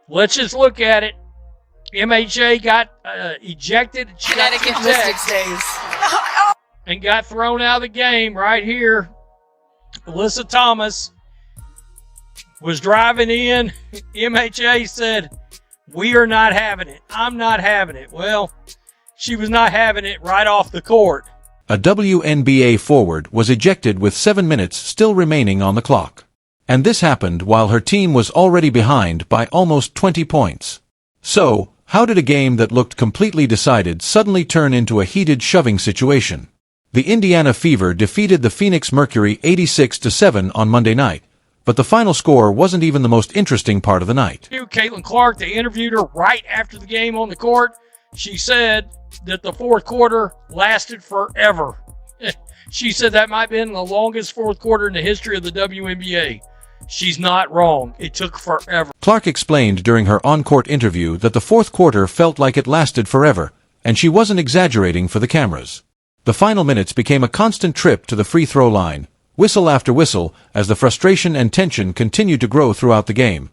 Let's just look at it. MHA got ejected. Connecticut Mystics days. And got thrown out of the game right here. Alyssa Thomas was driving in. MHA said, "We are not having it. I'm not having it." Well, she was not having it right off the court. A WNBA forward was ejected with 7 minutes still remaining on the clock. And this happened while her team was already behind by almost 20 points. So, how did a game that looked completely decided suddenly turn into a heated shoving situation? The Indiana Fever defeated the Phoenix Mercury 86-7 on Monday night, but the final score wasn't even the most interesting part of the night. Caitlin Clark, they interviewed her right after the game on the court. She said that the fourth quarter lasted forever. She said that might have been the longest fourth quarter in the history of the WNBA. She's not wrong. It took forever. Clark explained during her on-court interview that the fourth quarter felt like it lasted forever, and she wasn't exaggerating for the cameras. The final minutes became a constant trip to the free throw line, whistle after whistle, as the frustration and tension continued to grow throughout the game.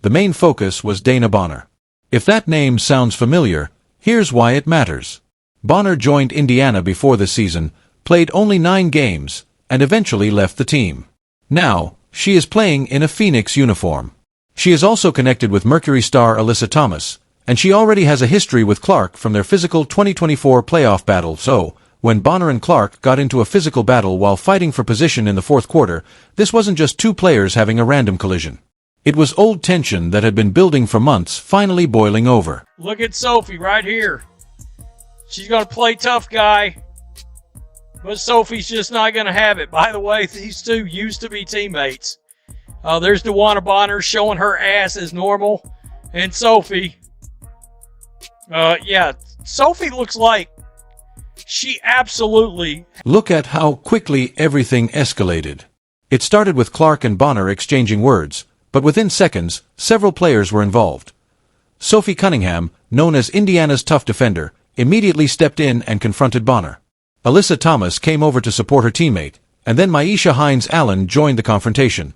The main focus was Dana Bonner. If that name sounds familiar, here's why it matters. Bonner joined Indiana before the season, played only 9 games, and eventually left the team. Now, she is playing in a Phoenix uniform. She is also connected with Mercury star Alyssa Thomas, and she already has a history with Clark from their physical 2024 playoff battle. So, when Bonner and Clark got into a physical battle while fighting for position in the fourth quarter, this wasn't just two players having a random collision. It was old tension that had been building for months finally boiling over. Look at Sophie right here. She's going to play tough guy, but Sophie's just not going to have it. By the way, these two used to be teammates. There's DeWanna Bonner showing her ass as normal, and Sophie. Sophie looks like she absolutely... Look at how quickly everything escalated. It started with Clark and Bonner exchanging words, but within seconds, several players were involved. Sophie Cunningham, known as Indiana's tough defender, immediately stepped in and confronted Bonner. Alyssa Thomas came over to support her teammate, and then Myisha Hines-Allen joined the confrontation.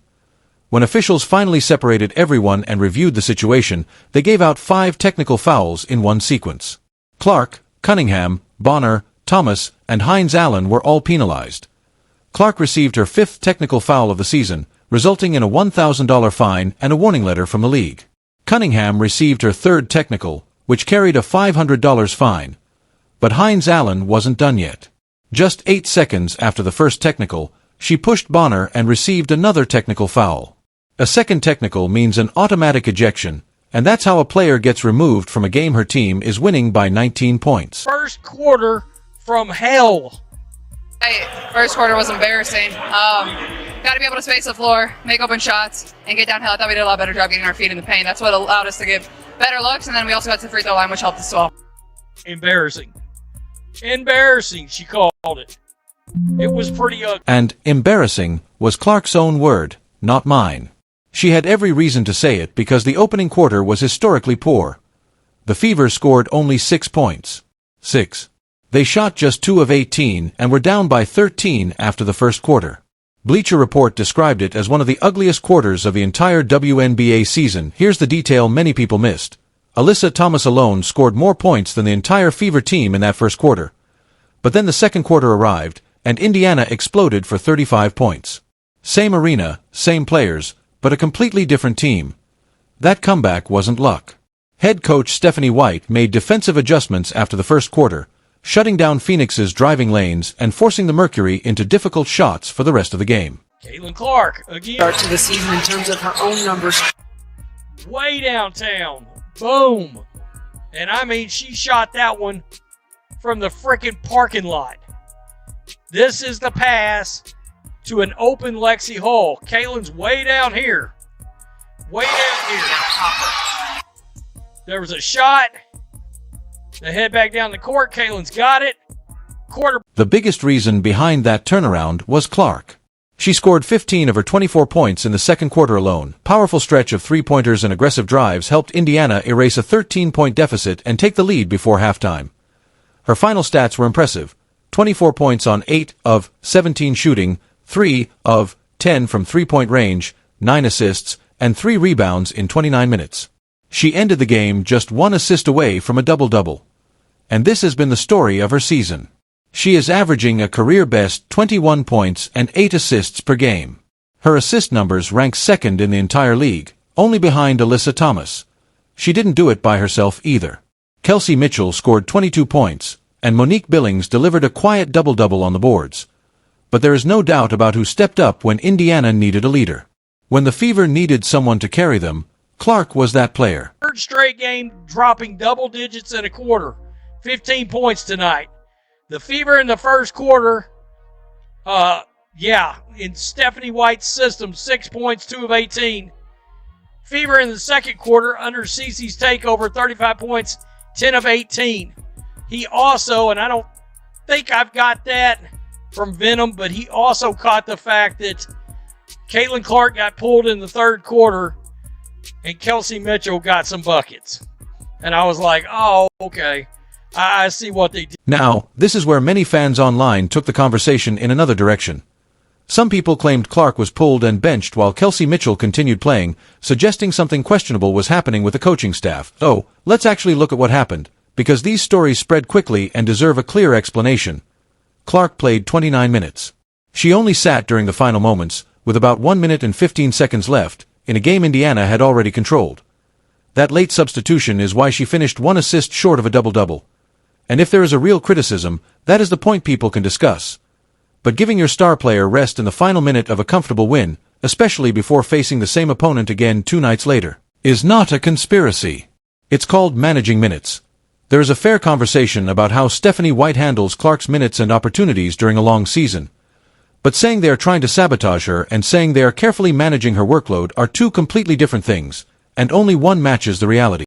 When officials finally separated everyone and reviewed the situation, they gave out 5 technical fouls in one sequence. Clark, Cunningham, Bonner, Thomas, and Hines-Allen were all penalized. Clark received her 5th technical foul of the season, resulting in a $1,000 fine and a warning letter from the league. Cunningham received her 3rd technical, which carried a $500 fine. But Hines-Allen wasn't done yet. Just 8 seconds after the first technical, she pushed Bonner and received another technical foul. A second technical means an automatic ejection, and that's how a player gets removed from a game her team is winning by 19 points. First quarter from hell. First quarter was embarrassing. Got to be able to space the floor, make open shots, and get downhill. I thought we did a lot better job getting our feet in the paint. That's what allowed us to give better looks, and then we also got to the free throw line, which helped as well. Embarrassing. Embarrassing, she called it. It was pretty ugly. And embarrassing was Clark's own word, not mine. She had every reason to say it because the opening quarter was historically poor. The Fever scored only 6 points. 6. They shot just 2 of 18 and were down by 13 after the first quarter. Bleacher Report described it as one of the ugliest quarters of the entire WNBA season. Here's the detail many people missed. Alyssa Thomas alone scored more points than the entire Fever team in that first quarter. But then the second quarter arrived, and Indiana exploded for 35 points. Same arena, same players, but a completely different team. That comeback wasn't luck. Head coach Stephanie White made defensive adjustments after the first quarter, shutting down Phoenix's driving lanes and forcing the Mercury into difficult shots for the rest of the game. Caitlin Clark, again. Start to the season in terms of her own numbers. Way downtown. Boom. And I mean, she shot that one from the frickin' parking lot. This is the pass to an open Lexi Hall. Caitlin's way down here. Way down here. There was a shot. They head back down the court. Caitlin's got it. The biggest reason behind that turnaround was Clark. She scored 15 of her 24 points in the second quarter alone. Powerful stretch of three-pointers and aggressive drives helped Indiana erase a 13-point deficit and take the lead before halftime. Her final stats were impressive. 24 points on 8 of 17 shooting, 3 of 10 from three-point range, 9 assists, and 3 rebounds in 29 minutes. She ended the game just 1 assist away from a double-double. And this has been the story of her season. She is averaging a career-best 21 points and 8 assists per game. Her assist numbers rank second in the entire league, only behind Alyssa Thomas. She didn't do it by herself either. Kelsey Mitchell scored 22 points, and Monique Billings delivered a quiet double-double on the boards. But there is no doubt about who stepped up when Indiana needed a leader. When the Fever needed someone to carry them, Clark was that player. Third straight game dropping double digits in a quarter. 15 points tonight. The Fever in the first quarter, in Stephanie White's system, 6 points, 2 of 18. Fever in the second quarter, under Cece's takeover, 35 points, 10 of 18. He also, and I don't think I've got that from Venom, but he also caught the fact that Caitlin Clark got pulled in the third quarter and Kelsey Mitchell got some buckets. And I was like, oh, okay. I see what they did. Now, this is where many fans online took the conversation in another direction. Some people claimed Clark was pulled and benched while Kelsey Mitchell continued playing, suggesting something questionable was happening with the coaching staff. Oh, let's actually look at what happened, because these stories spread quickly and deserve a clear explanation. Clark played 29 minutes. She only sat during the final moments, with about 1 minute and 15 seconds left, in a game Indiana had already controlled. That late substitution is why she finished 1 assist short of a double-double. And if there is a real criticism, that is the point people can discuss. But giving your star player rest in the final minute of a comfortable win, especially before facing the same opponent again 2 nights later, is not a conspiracy. It's called managing minutes. There is a fair conversation about how Stephanie White handles Clark's minutes and opportunities during a long season. But saying they are trying to sabotage her and saying they are carefully managing her workload are two completely different things, and only one matches the reality.